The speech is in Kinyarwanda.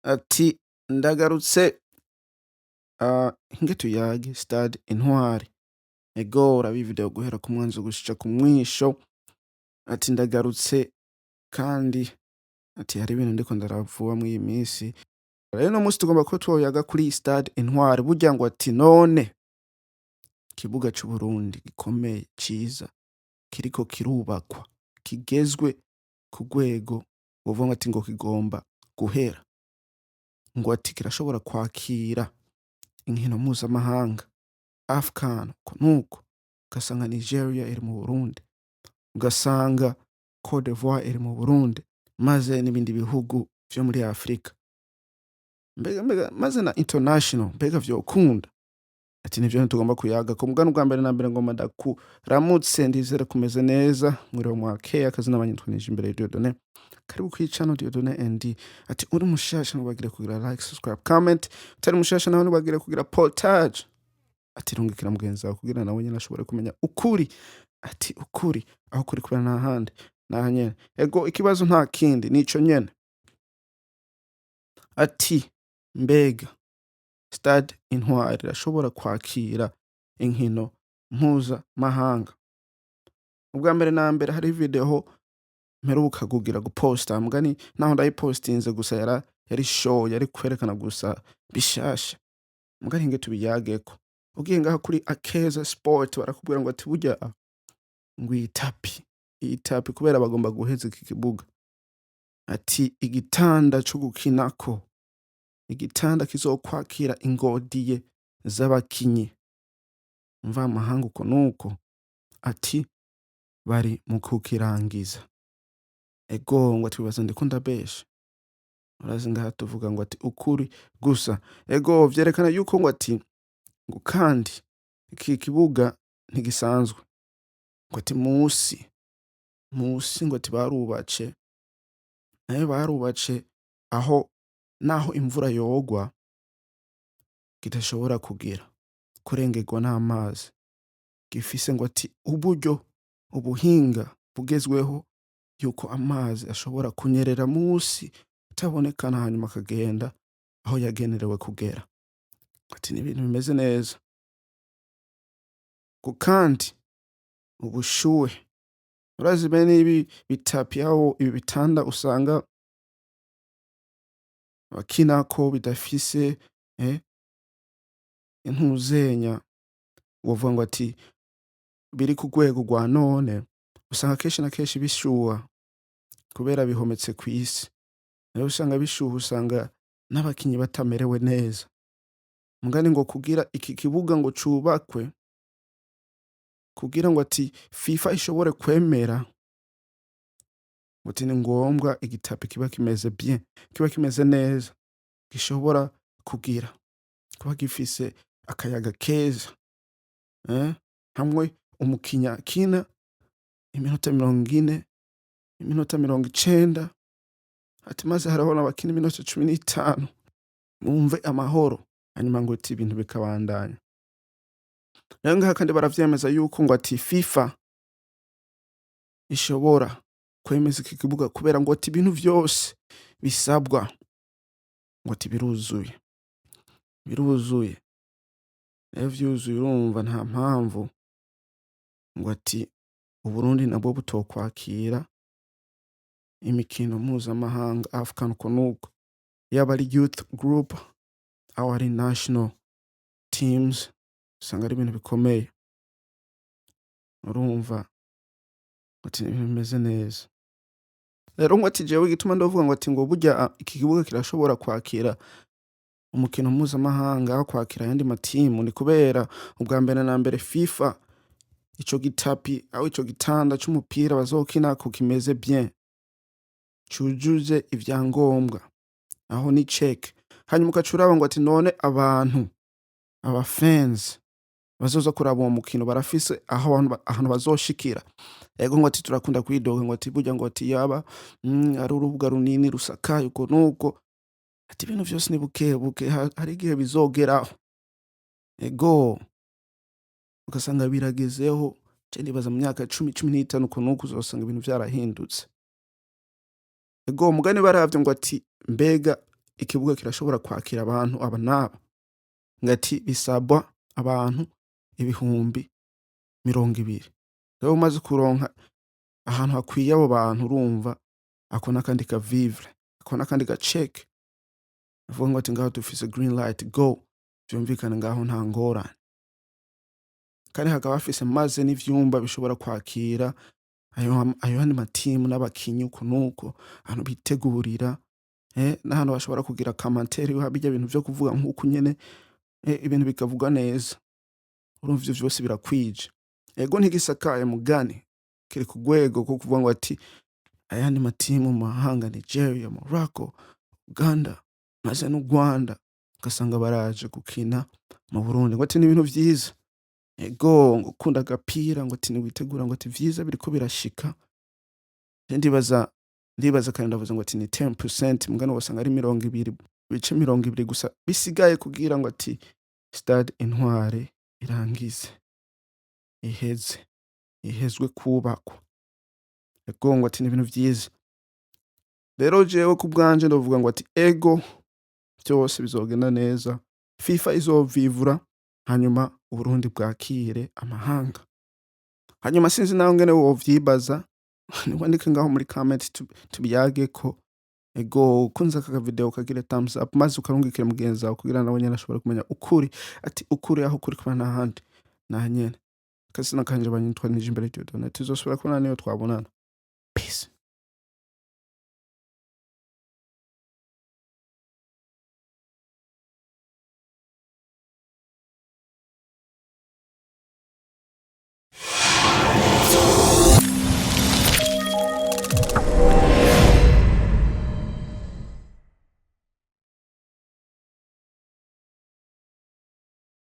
ati ndagarutse tuyage Stade Intwari. Ego uraba iyi video guhera ku mwanzo gushika ku mwisho. Ati ndagarutse kandi ati hari ibintu ndiko ndaravuga muri iyi minsi. Rero no musi tugomba ko twoyaga kuri Stade Intwari. Burya ngo ati none ikibuga c'u Burundi gikomeye ciza kiriko kirubakwa kigezwe ku rwego uvuga ati ngo kigomba guhera. Ngo ati kirashobora kwakira inkino mpuzamahanga AFCON nuko ugasanga Nigeria iri mu Burundi, ugasanga Cote d'Ivoire iri mu Burundi, maze n'ibindi bihugu vyo muri Afrika. Mbega maze na international mbega vyokunda. Ati nivyo tugomba kuyaga ko mugano bwa mbere na mbere ngoma ndakuramutse ndizera kumeze neza muri wa mwakeye akazi n'abanyitwanije imbere ya Dieudonné. Karibu kuri channel Dieudonné ND. Ati uri mushasha ntubagire kugira like, subscribe, comment. Utari mushasha nawe ntubagire kugira partage. Ati rungikira mugenzi wawe kugira nawe nyine ashobore kumenya ukuri. Ati ukuri aho kuri kubera n'ahandi nyene. Ego ikibazo nta kindi nico nyene. Ati mbega Stade Intwari irashobora kwakira inkino mpuzamahanga. Ubwa mbere na mbere hari video mperuka kugira guposta mugani naho ndayipostinze gusa yari show yari kwerekana gusa bishasha. Mugani nge tubiyageko. Ugiye ngaha kuri Akeza Sport barakubwira ngo ati burya ngo itapi kubera bagomba guheza iki kibuga. Ati igitanda cyo gukinako, igitanda kizokwakira ingodiye z'abakinyi mva mahanga uko nuko. Ati bari mu kukirangiza. Ego ngo twibaza ndikunda besha. Urazi ngaha tuvuga ngo ati ukuri gusa. Ego vyerekana yuko ngo ati ngo kandi iki kibuga ntigisanzwe. Ngo ati musi ngo ati barubace aho naho imvura yogwa kidashobora kugira kurengerwa n'amazi. Gifise ngo ati ubuhinga bugezweho yuko amazi ashobora kunyerera musi atabonekana hanyuma akagenda aho yagenerewe kugera. Ati n'ibintu bimeze neza. Kandi ubushuhe urazi bene ibi bitapi aho ibi bitanda usanga bakinako bidafise intuzenya wovuga ngo ati biri ku rwego rwa none, usanga kenshi na kenshi bishuha kubera bihometse ku isi. Rero usanga bishuha, usanga n'abakinyi batamerewe neza. Mugani ngo kugira iki kibuga ngo cubakwe, kugira ngo ati FIFA ishobore kwemera muti ni ngombwa igitapi kiba kimeze bien, kiba kimeze neza, gishobora kuba gifise akayaga keza. Hamwe umukinya kina iminota 40, iminota 90. Ati maze haraho n'abakina iminota 15. Mumve amahoro hanyuma ngo ati ibintu bikabandanya. Rero ngaha kandi baravyemeza yuko ngo ati FIFA ishobora kwemeza iki kibuga kubera ngo ati ibintu vyose bisabwa ngo ati biruzuye. Rero vyuzuye urumva nta mpamvu ngo ati Uburundi nabwo butokwakira imikino mpuzamahanga AFCON uko nuko. Yaba ari youth group aho ari national teams usanga ari ibintu bikomeye. Urumva ati ibintu bimeze neza. Rero ngo ati jewe gituma ndavuga ngo ati ngo burya iki kibuga kirashobora kwakira umukino mpuzamahanga aho kwakira yandi matimu, ni kubera ubwa mbere na mbere FIFA ico gitapi aho ico gitanda c'umupira bazokinako kimeze bien, cujuje ivyangombwa, aho ni check. Hanyuma ukacuraba ngo ati none abantu fans bazoza kuraba uwo mukino barafise ahantu bazoshikira. Ego ngo ati turakunda kwidoga ngo ati burya ngo ati yaba ari urubuga runini rusakaye uko nuko. Ati ibintu vyose ni buke hari igihe bizogeraho. Ego ugasanga biragezeho ndibaza mu myaka 10-15 uko nuko uzosanga ibintu vyarahindutse. Ego mugani baravye ngo ati mbega ikibuga kirashobora kwakira abantu aba n'aba, ngati bisabwa abantu ibihumbi 20. Rero umaze kuronka ahantu hakwiye abo bantu, urumva ako n'akandi ka vivre, ako n'akandi gaceke, avuga ngo ati ngaho dufise green light go, vyumvikane ngaho nta ngorane. Kandi hakaba hafise maze n'ivyumba bishobora kwakira ayo yandi matimu n'abakinyi uku nuko, ahantu bitegurira, n'ahantu bashobora kugira commentaire birya bintu vyo kuvuga nk'uku nyene, ibintu bikavugwa neza. Urumva ivyo vyose birakwije. Ego ntigisakaye mugani, kiri ku rwego rwo kuvuga ngo ati ayandi matimu mu mahanga Nigeria, Morocco, Uganda, maze n'u Rwanda ugasanga baraje gukina mu Burundi, ngo ati ni ibintu vyiza. Ego ngo ukunda agapira ngo ati niwitegura ngo ati vyiza biriko birashika. Ndibaza kandi ndavuze ngo ati ni 10%, mugani wasanga ari 20, ibice 20 gusa bisigaye kugira ngo ati stade Intwari irangize, ihezwe kubakwa. Ego ngo ati ni ibintu vyiza. Rero jewe ku bwanje ndavuga ngo ati ego byose bizogenda neza, FIFA izovivura, hanyuma Uburundi bwakire amahanga. Hanyuma sinzi nawe ngene wovyibaza, niwandike ngaho muri comment tubiyageko. Ego kunza aka video kagira thumbs up, maze ukarungikira mugenzi wawe kugira nawe nyene ashobora kumenya ukuri, ati ukuri aho kuri kuba n'ahandi nahanyene. Kasina kanje banyitwa Nijimbere Dieudonné, tuzosubira kubona niyo twabonana.